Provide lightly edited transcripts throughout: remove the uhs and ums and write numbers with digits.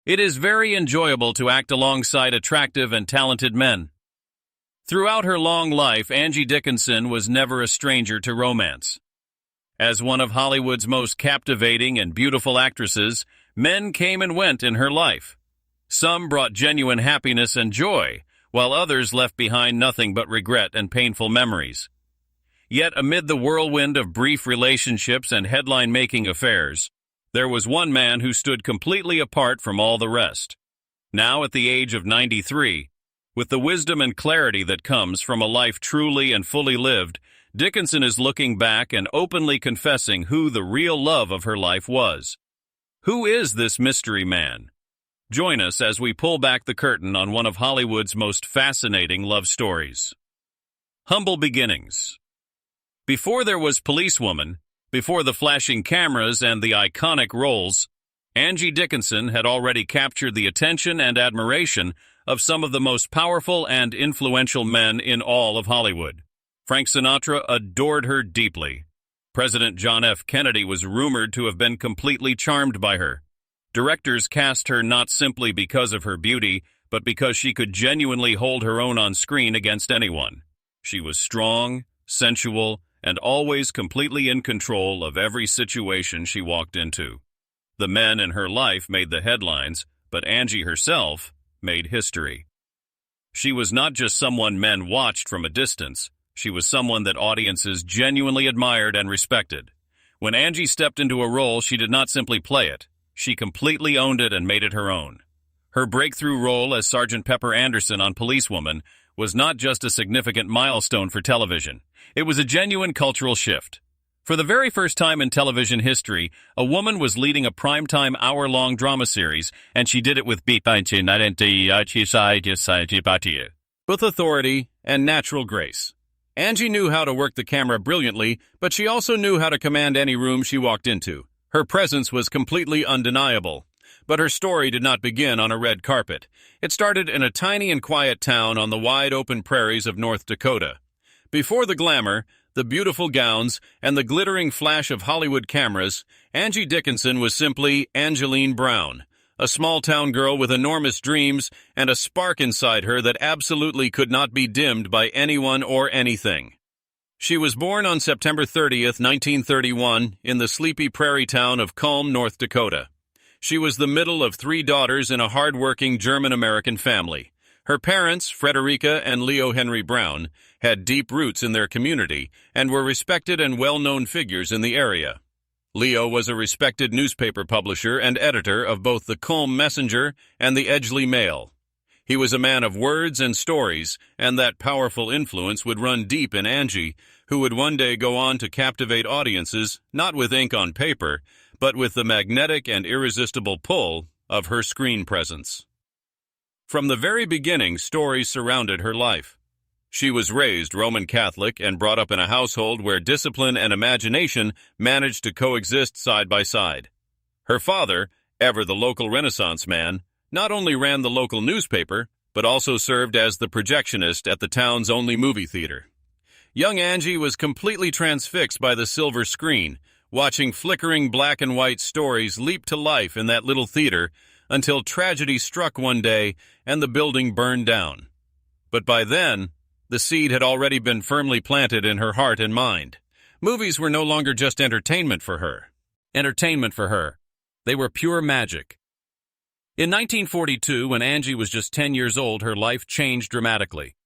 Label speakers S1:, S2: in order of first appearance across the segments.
S1: It is very enjoyable to act alongside attractive and talented men. Throughout her long life, Angie Dickinson was never a stranger to romance. As one of Hollywood's most captivating and beautiful actresses, men came and went in her life. Some brought genuine happiness and joy, while others left behind nothing but regret and painful memories. Yet amid the whirlwind of brief relationships and headline-making affairs, there was one man who stood completely apart from all the rest. Now at the age of 93, with the wisdom and clarity that comes from a life truly and fully lived, Dickinson is looking back and openly confessing who the real love of her life was. Who is this mystery man? Join us as we pull back the curtain on one of Hollywood's most fascinating love stories. Humble beginnings. Before there was Policewoman, before the flashing cameras and the iconic roles, Angie Dickinson had already captured the attention and admiration of some of the most powerful and influential men in all of Hollywood. Frank Sinatra adored her deeply. President John F. Kennedy was rumored to have been completely charmed by her. Directors cast her not simply because of her beauty, but because she could genuinely hold her own on screen against anyone. She was strong, sensual, and always completely in control of every situation she walked into. The men in her life made the headlines, but Angie herself made history. She was not just someone men watched from a distance. She was someone that audiences genuinely admired and respected. When Angie stepped into a role, she did not simply play it. She completely owned it and made it her own. Her breakthrough role as Sergeant Pepper Anderson on Policewoman was not just a significant milestone for television. It was a genuine cultural shift. For the very first time in television history, a woman was leading a primetime hour-long drama series, and she did it with both authority and natural grace. Angie knew how to work the camera brilliantly, but she also knew how to command any room she walked into. Her presence was completely undeniable. But her story did not begin on a red carpet. It started in a tiny and quiet town on the wide-open prairies of North Dakota. Before the glamour, the beautiful gowns, and the glittering flash of Hollywood cameras, Angie Dickinson was simply Angeline Brown, a small-town girl with enormous dreams and a spark inside her that absolutely could not be dimmed by anyone or anything. She was born on September 30th, 1931, in the sleepy prairie town of Culm, North Dakota. She was the middle of 3 daughters in a hard-working German-American family. Her parents, Frederica and Leo Henry Brown, had deep roots in their community and were respected and well-known figures in the area. Leo was a respected newspaper publisher and editor of both the Culm Messenger and the Edgeley Mail. He was a man of words and stories, and that powerful influence would run deep in Angie, who would one day go on to captivate audiences not with ink on paper, but with the magnetic and irresistible pull of her screen presence. From the very beginning, stories surrounded her life. She was raised Roman Catholic and brought up in a household where discipline and imagination managed to coexist side by side. Her father, ever the local Renaissance man, not only ran the local newspaper, but also served as the projectionist at the town's only movie theater. Young Angie was completely transfixed by the silver screen, watching flickering black and white stories leap to life in that little theater until tragedy struck one day and the building burned down. But by then, the seed had already been firmly planted in her heart and mind. Movies were no longer just entertainment for her. They were pure magic. In 1942, when Angie was just 10 years old, her life changed dramatically.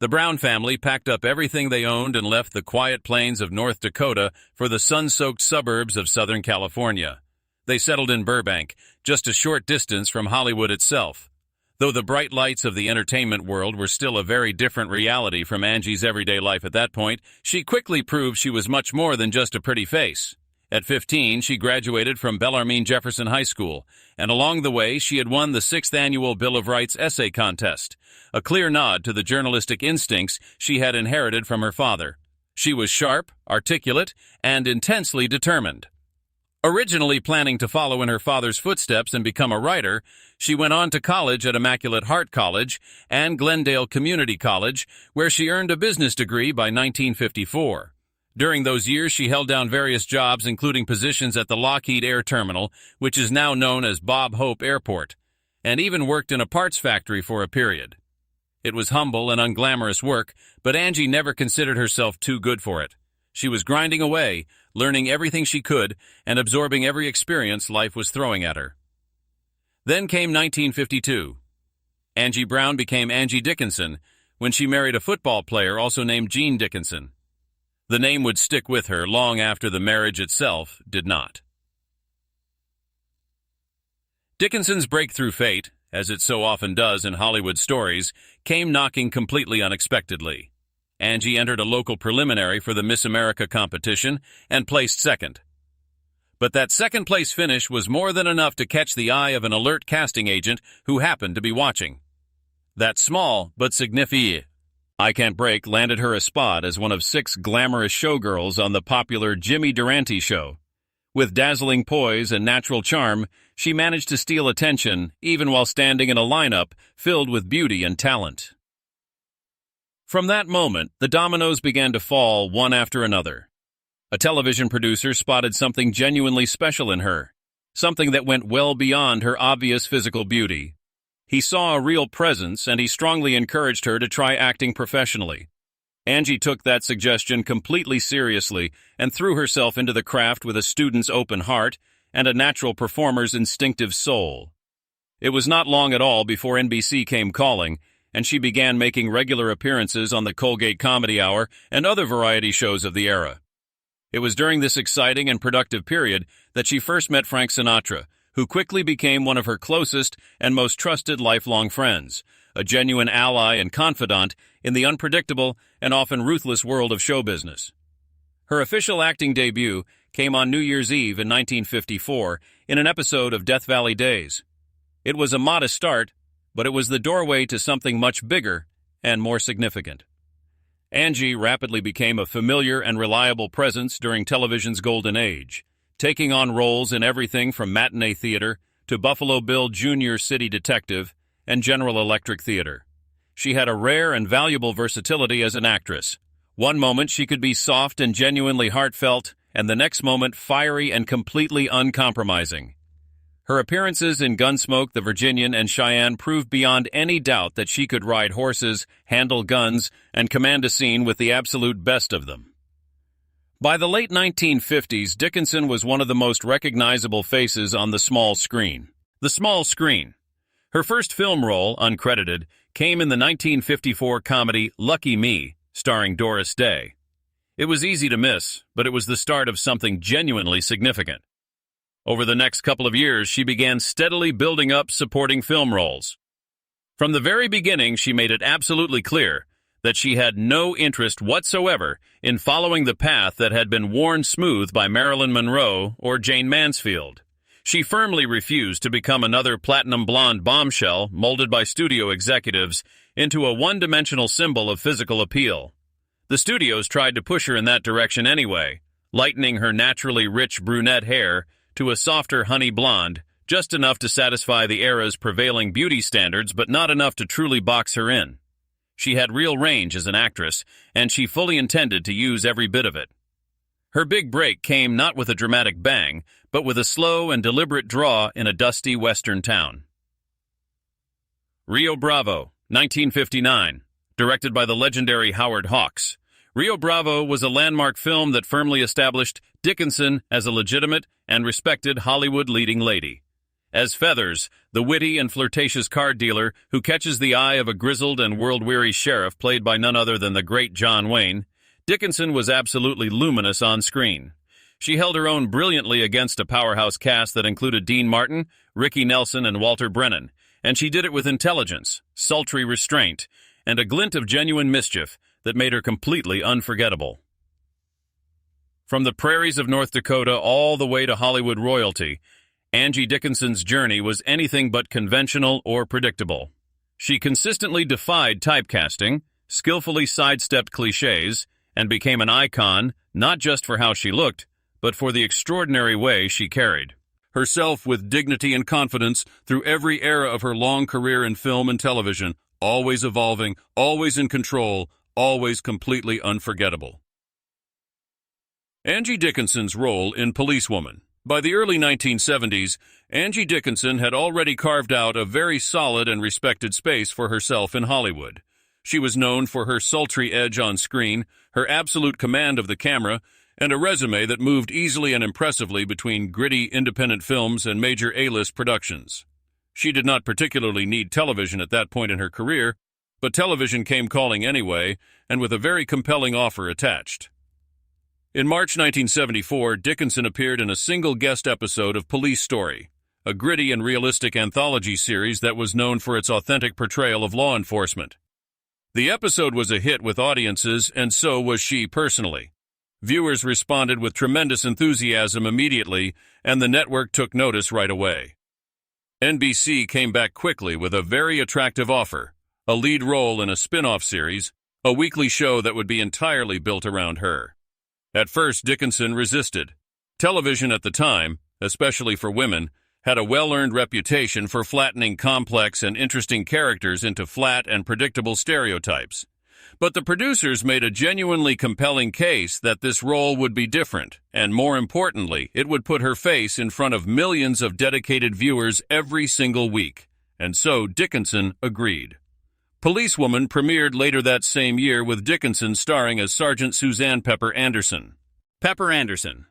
S1: The Brown family packed up everything they owned and left the quiet plains of North Dakota for the sun-soaked suburbs of Southern California. They settled in Burbank, just a short distance from Hollywood itself. Though the bright lights of the entertainment world were still a very different reality from Angie's everyday life at that point, she quickly proved she was much more than just a pretty face. At 15, she graduated from Bellarmine Jefferson High School, and along the way, she had won the 6th Annual Bill of Rights essay contest, a clear nod to the journalistic instincts she had inherited from her father. She was sharp, articulate, and intensely determined. Originally planning to follow in her father's footsteps and become a writer, she went on to college at Immaculate Heart College and Glendale Community College, where she earned a business degree by 1954. During those years, she held down various jobs, including positions at the Lockheed Air Terminal, which is now known as Bob Hope Airport. and even worked in a parts factory for a period. It was humble and unglamorous work, but Angie never considered herself too good for it. She was grinding away, learning everything she could, and absorbing every experience life was throwing at her. Then came 1952. Angie Brown became Angie Dickinson when she married a football player also named Gene Dickinson. The name would stick with her long after the marriage itself did not. Dickinson's breakthrough fate, as it so often does in Hollywood stories, came knocking completely unexpectedly. Angie entered a local preliminary for the Miss America competition and placed second. But that second-place finish was more than enough to catch the eye of an alert casting agent who happened to be watching. That small but significant I Can't Break landed her a spot as one of 6 glamorous showgirls on the popular Jimmy Durante show. With dazzling poise and natural charm, she managed to steal attention even while standing in a lineup filled with beauty and talent. From that moment, the dominoes began to fall one after another. A television producer spotted something genuinely special in her, something that went well beyond her obvious physical beauty. He saw a real presence, and he strongly encouraged her to try acting professionally. Angie took that suggestion completely seriously and threw herself into the craft with a student's open heart and a natural performer's instinctive soul. It was not long at all before NBC came calling, and she began making regular appearances on the Colgate Comedy Hour and other variety shows of the era. It was during this exciting and productive period that she first met Frank Sinatra, who quickly became one of her closest and most trusted lifelong friends, a genuine ally and confidant in the unpredictable and often ruthless world of show business. Her official acting debut came on New Year's Eve in 1954 in an episode of Death Valley Days. It was a modest start, but it was the doorway to something much bigger and more significant. Angie rapidly became a familiar and reliable presence during television's golden age, taking on roles in everything from matinee theater to Buffalo Bill Jr. City Detective and General Electric Theater. She had a rare and valuable versatility as an actress. One moment she could be soft and genuinely heartfelt, and the next moment fiery and completely uncompromising. Her appearances in Gunsmoke, The Virginian, and Cheyenne proved beyond any doubt that she could ride horses, handle guns, and command a scene with the absolute best of them. By the late 1950s, Dickinson was one of the most recognizable faces on the small screen. The small screen. Her first film role, uncredited, came in the 1954 comedy Lucky Me, starring Doris Day. It was easy to miss, but it was the start of something genuinely significant. Over the next couple of years, she began steadily building up supporting film roles. From the very beginning, she made it absolutely clear that she had no interest whatsoever in following the path that had been worn smooth by Marilyn Monroe or Jane Mansfield. She firmly refused to become another platinum blonde bombshell molded by studio executives into a one-dimensional symbol of physical appeal. The studios tried to push her in that direction anyway, lightening her naturally rich brunette hair to a softer honey blonde, just enough to satisfy the era's prevailing beauty standards but not enough to truly box her in. She had real range as an actress, and she fully intended to use every bit of it. Her big break came not with a dramatic bang, but with a slow and deliberate draw in a dusty western town. Rio Bravo, 1959, directed by the legendary Howard Hawks. Rio Bravo was a landmark film that firmly established Dickinson as a legitimate and respected Hollywood leading lady. As Feathers, the witty and flirtatious card dealer who catches the eye of a grizzled and world-weary sheriff played by none other than the great John Wayne, Dickinson was absolutely luminous on screen. She held her own brilliantly against a powerhouse cast that included Dean Martin, Ricky Nelson, and Walter Brennan, and she did it with intelligence, sultry restraint, and a glint of genuine mischief that made her completely unforgettable. From the prairies of North Dakota all the way to Hollywood royalty, Angie Dickinson's journey was anything but conventional or predictable. She consistently defied typecasting, skillfully sidestepped cliches, and became an icon not just for how she looked, but for the extraordinary way she carried herself with dignity and confidence through every era of her long career in film and television, always evolving, always in control, always completely unforgettable. Angie Dickinson's role in Policewoman, By the early 1970s, Angie Dickinson had already carved out a very solid and respected space for herself in Hollywood. She was known for her sultry edge on screen, her absolute command of the camera, and a resume that moved easily and impressively between gritty independent films and major A-list productions. She did not particularly need television at that point in her career, but television came calling anyway, and with a very compelling offer attached. In March 1974, Dickinson appeared in a single guest episode of Police Story, a gritty and realistic anthology series that was known for its authentic portrayal of law enforcement. The episode was a hit with audiences, and so was she personally. Viewers responded with tremendous enthusiasm immediately, and the network took notice right away. NBC came back quickly with a very attractive offer, a lead role in a spin-off series, a weekly show that would be entirely built around her. At first, Dickinson resisted. Television at the time, especially for women, had a well-earned reputation for flattening complex and interesting characters into flat and predictable stereotypes. But the producers made a genuinely compelling case that this role would be different, and more importantly, it would put her face in front of millions of dedicated viewers every single week. And so Dickinson agreed. Policewoman premiered later that same year with Dickinson starring as Sergeant Suzanne Pepper Anderson. Pepper Anderson,